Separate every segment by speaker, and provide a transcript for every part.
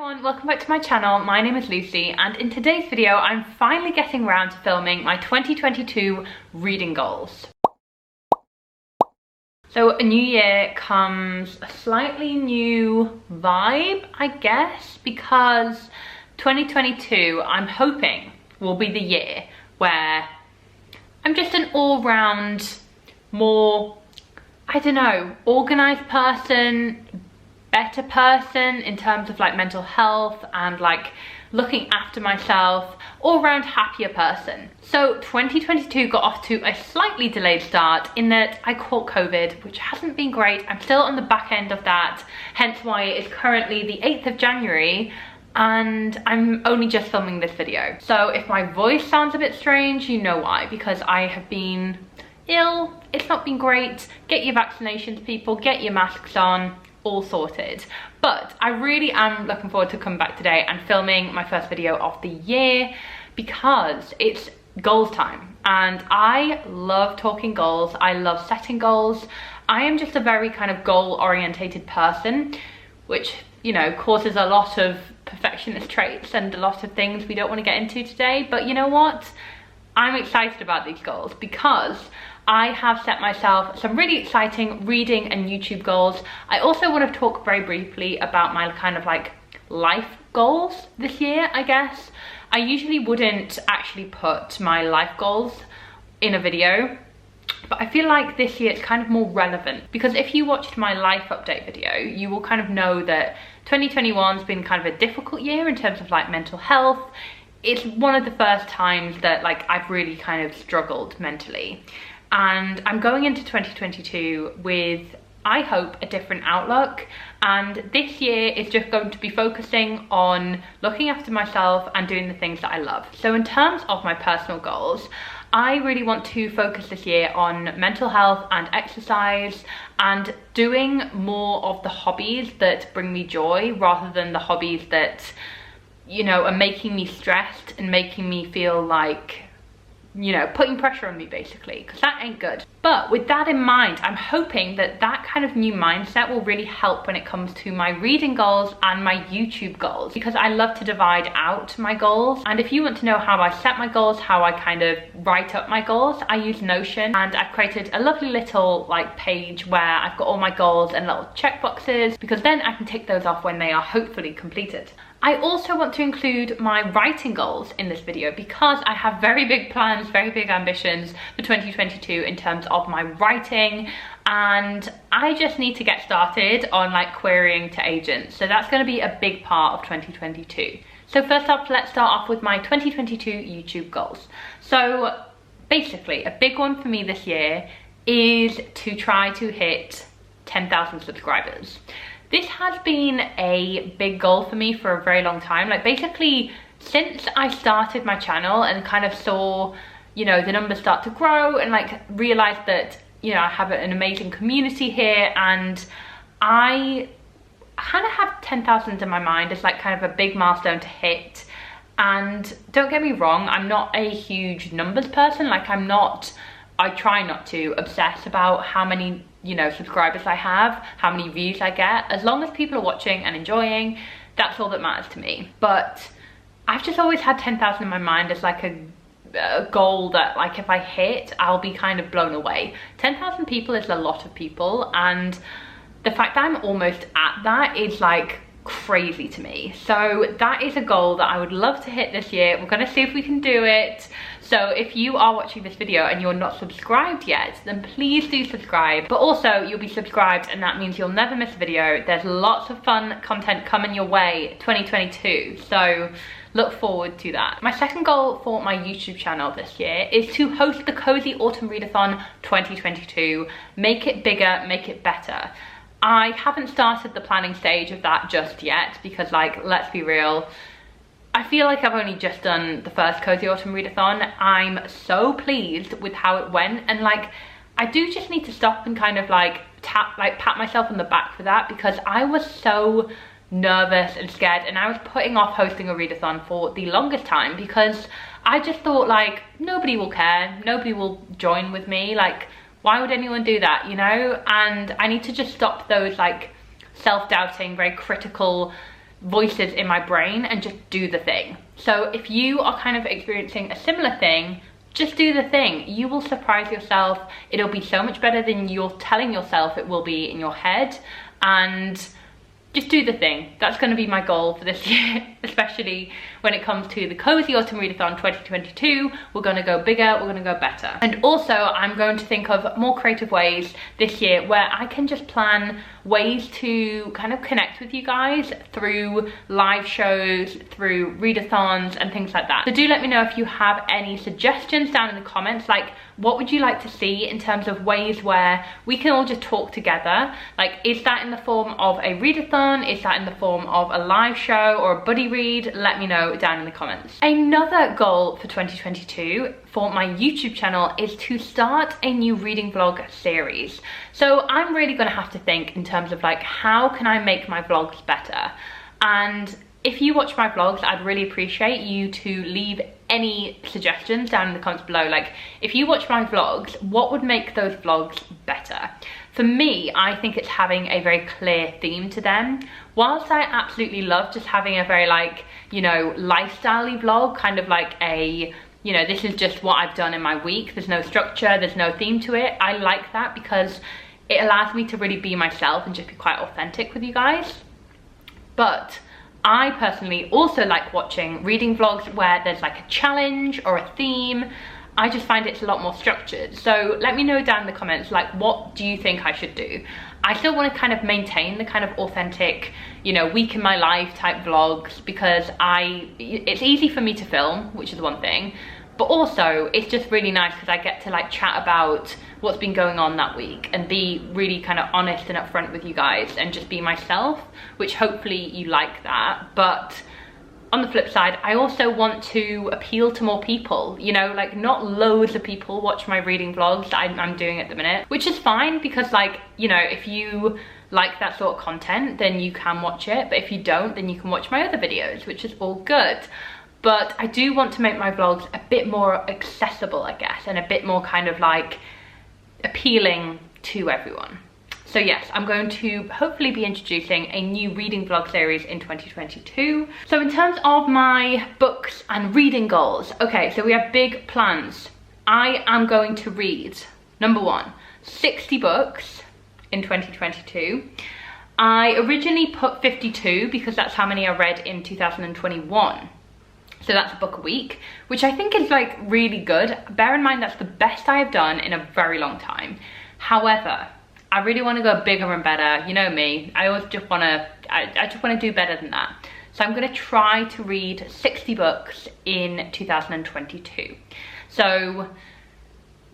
Speaker 1: everyone, welcome back to my channel. My name is Lucy and in today's video I'm finally getting around to filming my 2022 reading goals. So a new year comes a slightly new vibe, I guess, because 2022 I'm hoping will be the year where I'm just an all-round more, I don't know, organised person, better person in terms of like mental health and like looking after myself, all round happier person. So 2022 got off to a slightly delayed start in that I caught COVID, which hasn't been great. I'm still on the back end of that, hence why it is currently the 8th of January and I'm only just filming this video. So if my voice sounds a bit strange, you know why, because I have been ill. It's not been great. Get your vaccinations, people, get your masks on, all sorted. But I really am looking forward to come back today and filming my first video of the year because it's goals time and I love talking goals. I love setting goals. I am just a very kind of goal orientated person, which, you know, causes a lot of perfectionist traits and a lot of things we don't want to get into today. But you know what? I'm excited about these goals because I have set myself some really exciting reading and YouTube goals. I also want to talk very briefly about my kind of like life goals this year, I guess. I usually wouldn't actually put my life goals in a video, but I feel like this year it's kind of more relevant because if you watched my life update video, you will kind of know that 2021's been kind of a difficult year in terms of like mental health. It's one of the first times that like I've really kind of struggled mentally. And I'm going into 2022 with, I hope, a different outlook. And this year is just going to be focusing on looking after myself and doing the things that I love. So in terms of my personal goals, I really want to focus this year on mental health and exercise and doing more of the hobbies that bring me joy rather than the hobbies that, you know, are making me stressed and making me feel like, you know, putting pressure on me basically, because that ain't good. But with that in mind, I'm hoping that that kind of new mindset will really help when it comes to my reading goals and my YouTube goals, because I love to divide out my goals. And if you want to know how I set my goals, how I kind of write up my goals, I use Notion and I've created a lovely little like page where I've got all my goals and little check boxes, because then I can tick those off when they are hopefully completed. I also want to include my writing goals in this video because I have very big plans, very big ambitions for 2022 in terms of my writing, and I just need to get started on like querying to agents. So that's going to be a big part of 2022. So first up, let's start off with my 2022 YouTube goals. So basically a big one for me this year is to try to hit 10,000 subscribers. This has been a big goal for me for a very long time. Like basically since I started my channel and kind of saw, you know, the numbers start to grow and like realized that, you know, I have an amazing community here, and I kind of have 10,000 in my mind as like kind of a big milestone to hit. And don't get me wrong, I'm not a huge numbers person. Like I try not to obsess about how many, you know, subscribers I have, how many views I get. As long as people are watching and enjoying, that's all that matters to me. But I've just always had 10,000 in my mind as like a goal that like if I hit, I'll be kind of blown away. 10,000 people is a lot of people, and the fact that I'm almost at that is like crazy to me. So that is a goal that I would love to hit this year. We're gonna see if we can do it. So if you are watching this video and you're not subscribed yet, then please do subscribe. But also you'll be subscribed and that means you'll never miss a video. There's lots of fun content coming your way 2022. So look forward to that. My second goal for my YouTube channel this year is to host the Cozy Autumn Readathon 2022. Make it bigger, make it better. I haven't started the planning stage of that just yet because, like, let's be real, I feel like I've only just done the first Cozy Autumn Readathon. I'm so pleased with how it went, and like I do just need to stop and kind of like pat myself on the back for that, because I was so nervous and scared and I was putting off hosting a readathon for the longest time because I just thought like nobody will care, nobody will join with me, like why would anyone do that, you know? And I need to just stop those like self-doubting, very critical voices in my brain and just do the thing. So if you are kind of experiencing a similar thing, just do the thing. You will surprise yourself. It'll be so much better than you're telling yourself it will be in your head. And just do the thing. That's going to be my goal for this year, especially when it comes to the Cozy Autumn Readathon 2022. We're going to go bigger, we're going to go better. And also, I'm going to think of more creative ways this year where I can just plan ways to kind of connect with you guys through live shows, through readathons and things like that. So do let me know if you have any suggestions down in the comments, like what would you like to see in terms of ways where we can all just talk together? Like, is that in the form of a readathon? Is that in the form of a live show or a buddy read? Let me know down in the comments. Another goal for 2022 for my YouTube channel is to start a new reading vlog series. So I'm really gonna have to think in terms of like, how can I make my vlogs better? And if you watch my vlogs, I'd really appreciate you to leave any suggestions down in the comments below. Like, if you watch my vlogs, what would make those vlogs better? For me, I think it's having a very clear theme to them. Whilst I absolutely love just having a very like, you know, lifestyle-y vlog, kind of like a, you know, this is just what I've done in my week. There's no structure, there's no theme to it. I like that because it allows me to really be myself and just be quite authentic with you guys. But I personally also like watching reading vlogs where there's like a challenge or a theme. I just find it's a lot more structured. So let me know down in the comments, like, what do you think I should do? I still want to kind of maintain the kind of authentic, you know, week in my life type vlogs, because it's easy for me to film, which is one thing, but also it's just really nice because I get to like chat about what's been going on that week and be really kind of honest and upfront with you guys and just be myself, which hopefully you like that. But on the flip side, I also want to appeal to more people, you know, like not loads of people watch my reading vlogs that I'm doing at the minute, which is fine because, like, you know, if you like that sort of content, then you can watch it. But if you don't, then you can watch my other videos, which is all good. But I do want to make my vlogs a bit more accessible, I guess, and a bit more kind of like appealing to everyone. So yes, I'm going to hopefully be introducing a new reading vlog series in 2022. So in terms of my books and reading goals, okay, so we have big plans. I am going to read, number one, 60 books in 2022. I originally put 52 because that's how many I read in 2021. So that's a book a week, which I think is like really good. Bear in mind, that's the best I have done in a very long time. However, I really want to go bigger and better. You know me, I always just want to, I just want to do better than that. So I'm going to try to read 60 books in 2022. So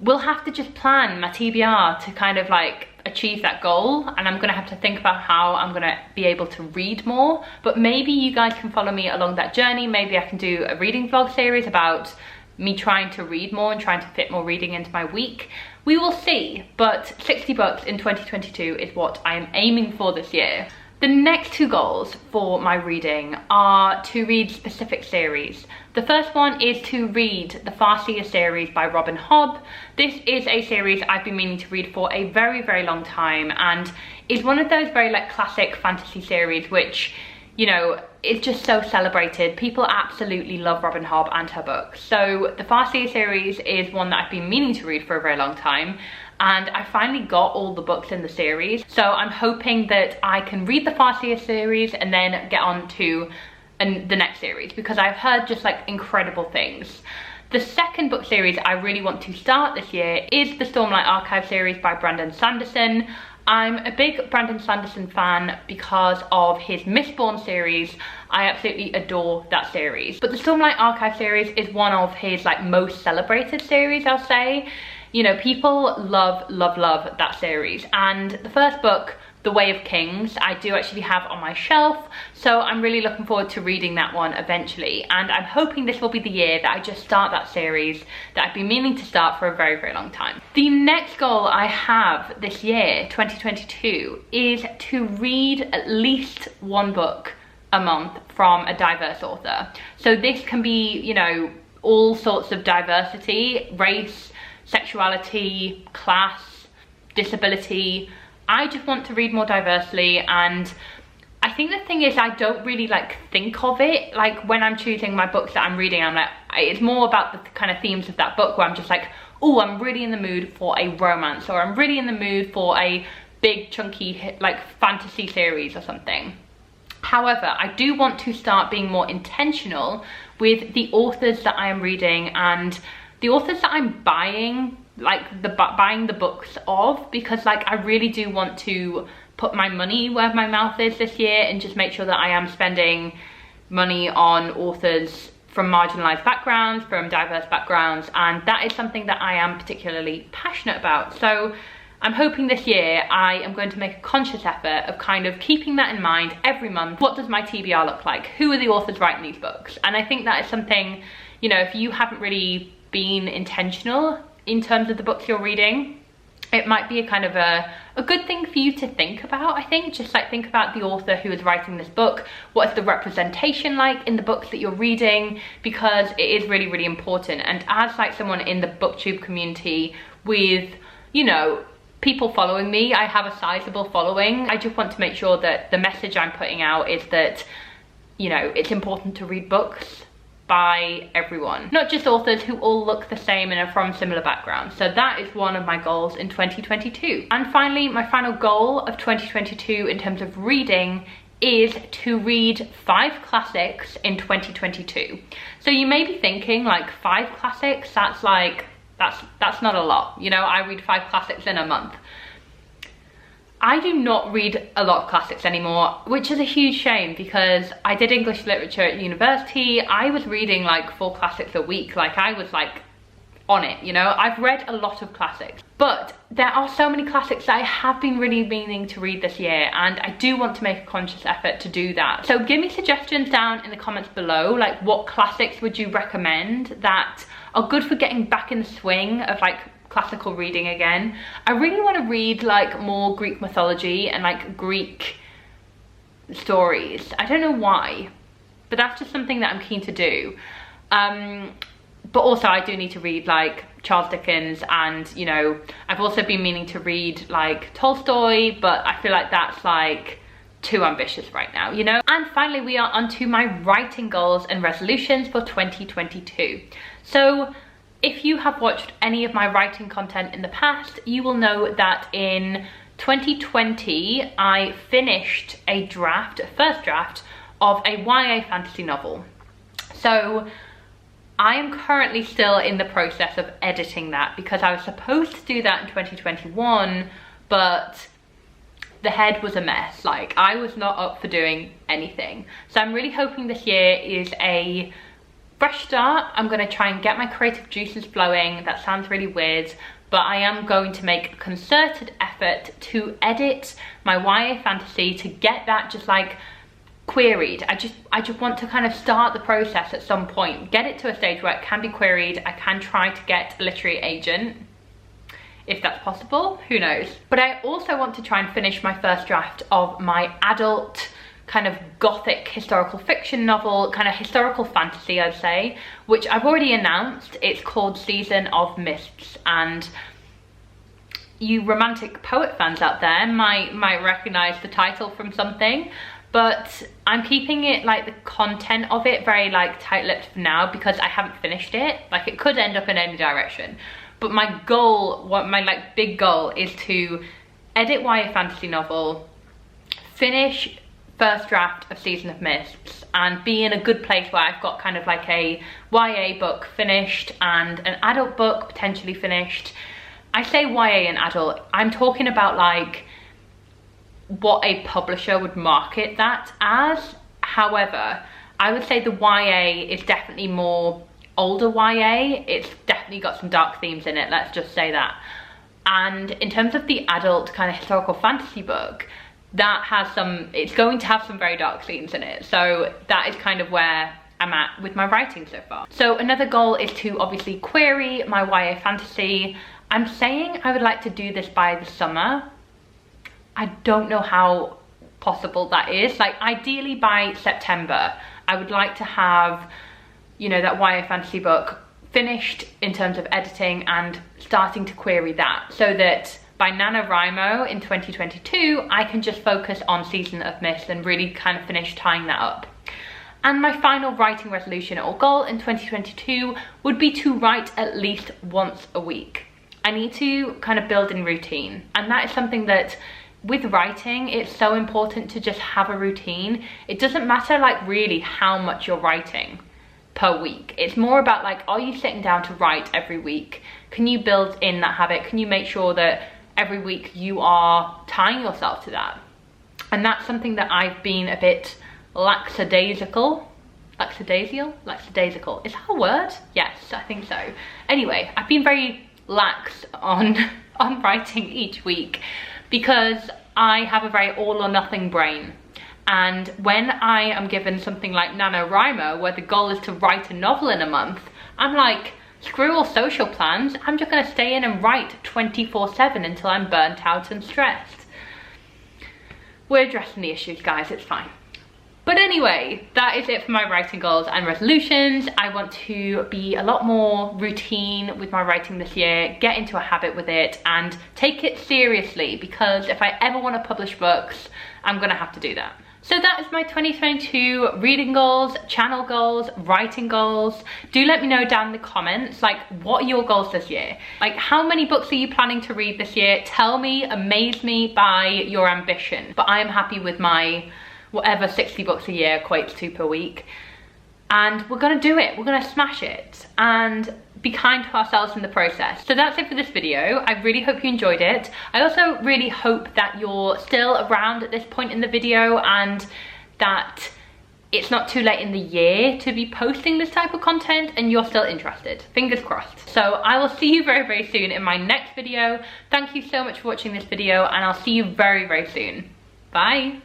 Speaker 1: we'll have to just plan my TBR to kind of like achieve that goal. And I'm going to have to think about how I'm going to be able to read more. But maybe you guys can follow me along that journey. Maybe I can do a reading vlog series about me trying to read more and trying to fit more reading into my week. We will see, but 60 books in 2022 is what I am aiming for this year. The next two goals for my reading are to read specific series. The first one is to read the Farseer series by Robin Hobb. This is a series I've been meaning to read for a very, very long time, and is one of those very like classic fantasy series which, you know, it's just so celebrated. People absolutely love Robin Hobb and her books. So the Farseer series is one that I've been meaning to read for a very long time, and I finally got all the books in the series. So I'm hoping that I can read the Farseer series and then get on to the next series, because I've heard just like incredible things. The second book series I really want to start this year is the Stormlight Archive series by Brandon Sanderson. I'm a big Brandon Sanderson fan because of his Mistborn series. I absolutely adore that series. But the Stormlight Archive series is one of his like most celebrated series, I'll say. You know, people love, love, love that series. And the first book, The Way of Kings, I do actually have on my shelf. So I'm really looking forward to reading that one eventually. And I'm hoping this will be the year that I just start that series that I've been meaning to start for a very, very long time. The next goal I have this year, 2022, is to read at least one book a month from a diverse author. So this can be, you know, all sorts of diversity, race, sexuality, class, disability. I just want to read more diversely, and I think the thing is I don't really like think of it like when I'm choosing my books that I'm reading. I'm like, it's more about the kind of themes of that book where I'm just like, oh, I'm really in the mood for a romance, or I'm really in the mood for a big chunky like fantasy series or something. However, I do want to start being more intentional with the authors that I am reading and the authors that I'm buying, like buying the books of, because like I really do want to put my money where my mouth is this year and just make sure that I am spending money on authors from marginalized backgrounds, from diverse backgrounds, and that is something that I am particularly passionate about. So I'm hoping this year I am going to make a conscious effort of kind of keeping that in mind every month. What does my TBR look like? Who are the authors writing these books? And I think that is something, you know, if you haven't really been intentional in terms of the books you're reading, it might be a kind of a good thing for you to think about. I think just like think about the author who is writing this book. What is the representation like in the books that you're reading? Because it is really, really important. And as like someone in the booktube community with, you know, people following me, I have a sizable following. I just want to make sure that the message I'm putting out is that, you know, it's important to read books by everyone, not just authors who all look the same and are from similar backgrounds. So that is one of my goals in 2022. And finally, my final goal of 2022 in terms of reading is to read 5 classics in 2022. So you may be thinking like 5 classics, that's like, that's not a lot. You know, I read 5 classics in a month. I do not read a lot of classics anymore, which is a huge shame because I did English literature at university. I was reading like 4 classics a week. Like I was like on it, you know. I've read a lot of classics, but there are so many classics that I have been really meaning to read this year, and I do want to make a conscious effort to do that. So give me suggestions down in the comments below, like what classics would you recommend that are good for getting back in the swing of like classical reading again. I really want to read like more Greek mythology and like Greek stories. I don't know why, but that's just something that I'm keen to do. But also I do need to read like Charles Dickens, and you know, I've also been meaning to read like Tolstoy, but I feel like that's like too ambitious right now, you know. And finally, we are onto my writing goals and resolutions for 2022. So if you have watched any of my writing content in the past, you will know that in 2020, I finished a first draft of a YA fantasy novel. So I am currently still in the process of editing that because I was supposed to do that in 2021, but the head was a mess. Like I was not up for doing anything. So I'm really hoping this year is a fresh start. I'm going to try and get my creative juices flowing. That sounds really weird, but I am going to make a concerted effort to edit my YA fantasy to get that just like queried. I just want to kind of start the process at some point, get it to a stage where it can be queried. I can try to get a literary agent if that's possible, who knows. But I also want to try and finish my first draft of my adult kind of gothic historical fiction novel, kind of historical fantasy I'd say, which I've already announced. It's called Season of Mists, and you romantic poet fans out there might recognize the title from something, but I'm keeping it like the content of it very like tight-lipped for now because I haven't finished it. Like it could end up in any direction, but my goal, my like big goal is to edit YA fantasy novel, finish first draft of Season of Mists, and be in a good place where I've got kind of like a YA book finished and an adult book potentially finished. I say YA and adult, I'm talking about like what a publisher would market that as. However, I would say the YA is definitely more older YA. It's definitely got some dark themes in it, let's just say that. And in terms of the adult kind of historical fantasy book, that has it's going to have some very dark themes in it. So that is kind of where I'm at with my writing so far. So another goal is to obviously query my YA fantasy. I'm saying I would like to do this by the summer. I don't know how possible that is. Like ideally by September, I would like to have, you know, that YA fantasy book finished in terms of editing and starting to query that, so that by NaNoWriMo in 2022, I can just focus on Season of Mist and really kind of finish tying that up. And my final writing resolution or goal in 2022 would be to write at least once a week. I need to kind of build in routine, and that is something that with writing, it's so important to just have a routine. It doesn't matter like really how much you're writing per week. It's more about like, are you sitting down to write every week? Can you build in that habit? Can you make sure that every week you are tying yourself to that? And that's something that I've been a bit lackadaisical. Lackadaisical, is that a word? Yes, I think so. Anyway, I've been very lax on writing each week because I have a very all or nothing brain. And when I am given something like NaNoWriMo, where the goal is to write a novel in a month, I'm like, screw all social plans, I'm just gonna stay in and write 24/7 until I'm burnt out and stressed. We're addressing the issues, guys, it's fine. But anyway, that is it for my writing goals and resolutions. I want to be a lot more routine with my writing this year, get into a habit with it, and take it seriously, because if I ever want to publish books, I'm gonna have to do that. So that is my 2022 reading goals, channel goals, writing goals. Do let me know down in the comments, like, what are your goals this year? Like, how many books are you planning to read this year? Tell me, amaze me by your ambition. But I am happy with my whatever 60 books a year equates to per week. And we're gonna do it, we're gonna smash it, and be kind to ourselves in the process. So that's it for this video. I really hope you enjoyed it. I also really hope that you're still around at this point in the video and that it's not too late in the year to be posting this type of content and you're still interested. Fingers crossed. So I will see you very, very soon in my next video. Thank you so much for watching this video, and I'll see you very, very soon. Bye.